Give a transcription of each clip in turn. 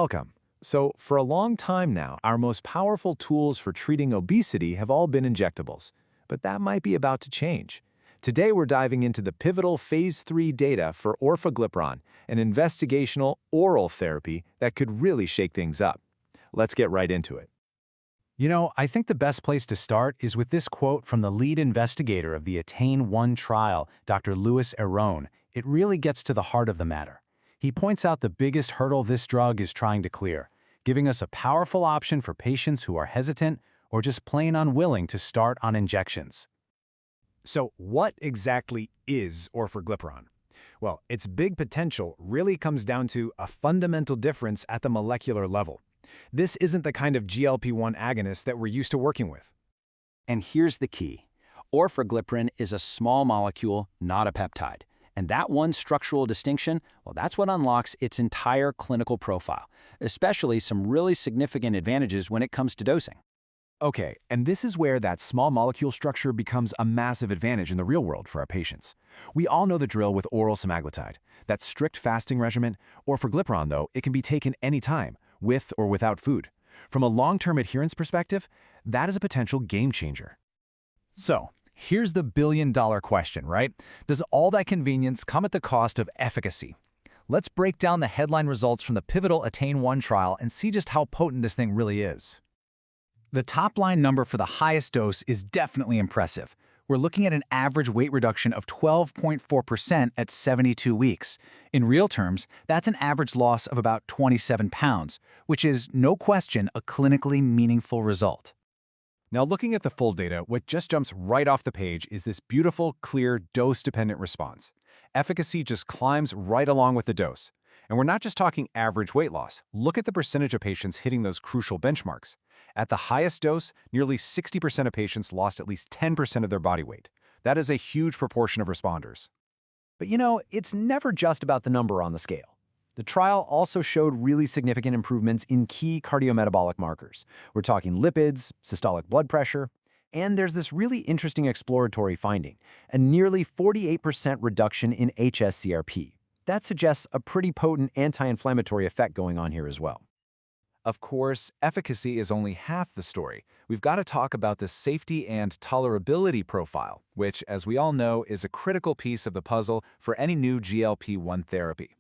Welcome. So, for a long time now, our most powerful tools for treating obesity have all been injectables. But that might be about to change. Today, we're diving into the pivotal Phase 3 data for Orforglipron, an investigational oral therapy that could really shake things up. Let's get right into it. I think the best place to start is with this quote from the lead investigator of the ATTAIN-1 trial, Dr. Louis Aron. It really gets to the heart of the matter. He points out the biggest hurdle this drug is trying to clear, giving us a powerful option for patients who are hesitant or just plain unwilling to start on injections. So, what exactly is Orforglipron? Well, its big potential really comes down to a fundamental difference at the molecular level. This isn't the kind of GLP-1 agonist that we're used to working with. And here's the key. Orforglipron is a small molecule, not a peptide. And that one structural distinction, well, that's what unlocks its entire clinical profile, especially some really significant advantages when it comes to dosing. Okay, and this is where that small molecule structure becomes a massive advantage in the real world for our patients. We all know the drill with oral semaglutide, that strict fasting regimen. Orforglipron, though, it can be taken anytime, with or without food. From a long-term adherence perspective, that is a potential game changer. So, here's the billion-dollar question, right? Does all that convenience come at the cost of efficacy? Let's break down the headline results from the pivotal ATTAIN-1 trial and see just how potent this thing really is. The top-line number for the highest dose is definitely impressive. We're looking at an average weight reduction of 12.4% at 72 weeks. In real terms, that's an average loss of about 27 pounds, which is, no question, a clinically meaningful result. Now, looking at the full data, what just jumps right off the page is this beautiful, clear, dose-dependent response. Efficacy just climbs right along with the dose. And we're not just talking average weight loss. Look at the percentage of patients hitting those crucial benchmarks. At the highest dose, nearly 60% of patients lost at least 10% of their body weight. That is a huge proportion of responders. But it's never just about the number on the scale. The trial also showed really significant improvements in key cardiometabolic markers. We're talking lipids, systolic blood pressure, and there's this really interesting exploratory finding, a nearly 48% reduction in hsCRP. That suggests a pretty potent anti-inflammatory effect going on here as well. Of course, efficacy is only half the story. We've got to talk about the safety and tolerability profile, which, as we all know, is a critical piece of the puzzle for any new GLP-1 therapy.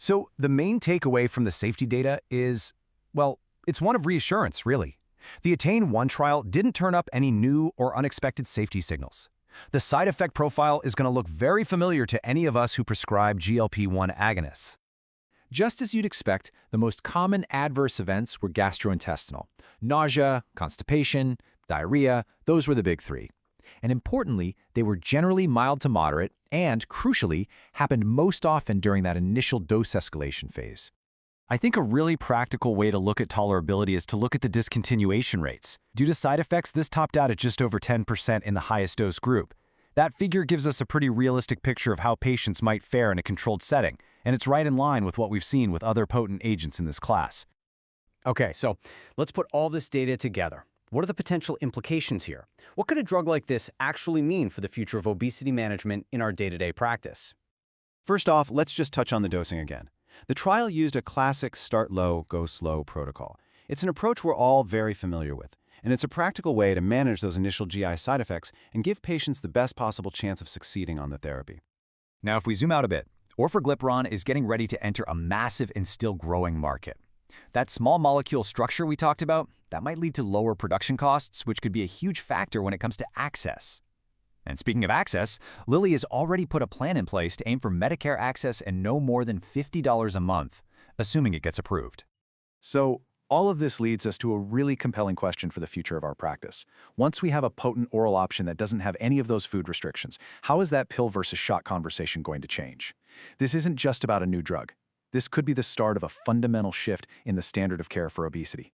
So the main takeaway from the safety data is, well, it's one of reassurance, really. The ATTAIN-1 trial didn't turn up any new or unexpected safety signals. The side effect profile is going to look very familiar to any of us who prescribe GLP-1 agonists. Just as you'd expect, the most common adverse events were gastrointestinal. Nausea, constipation, diarrhea, those were the big three. And importantly, they were generally mild to moderate and, crucially, happened most often during that initial dose escalation phase. I think a really practical way to look at tolerability is to look at the discontinuation rates. Due to side effects, this topped out at just over 10% in the highest dose group. That figure gives us a pretty realistic picture of how patients might fare in a controlled setting, and it's right in line with what we've seen with other potent agents in this class. Okay, so let's put all this data together. What are the potential implications here? What could a drug like this actually mean for the future of obesity management in our day-to-day practice? First off, let's just touch on the dosing again. The trial used a classic start low, go slow protocol. It's an approach we're all very familiar with, and it's a practical way to manage those initial GI side effects and give patients the best possible chance of succeeding on the therapy. Now, if we zoom out a bit, Orforglipron is getting ready to enter a massive and still growing market. That small molecule structure we talked about, that might lead to lower production costs, which could be a huge factor when it comes to access. And speaking of access, Lilly has already put a plan in place to aim for Medicare access and no more than $50 a month, assuming it gets approved. So, all of this leads us to a really compelling question for the future of our practice. Once we have a potent oral option that doesn't have any of those food restrictions, how is that pill versus shot conversation going to change? This isn't just about a new drug. This could be the start of a fundamental shift in the standard of care for obesity.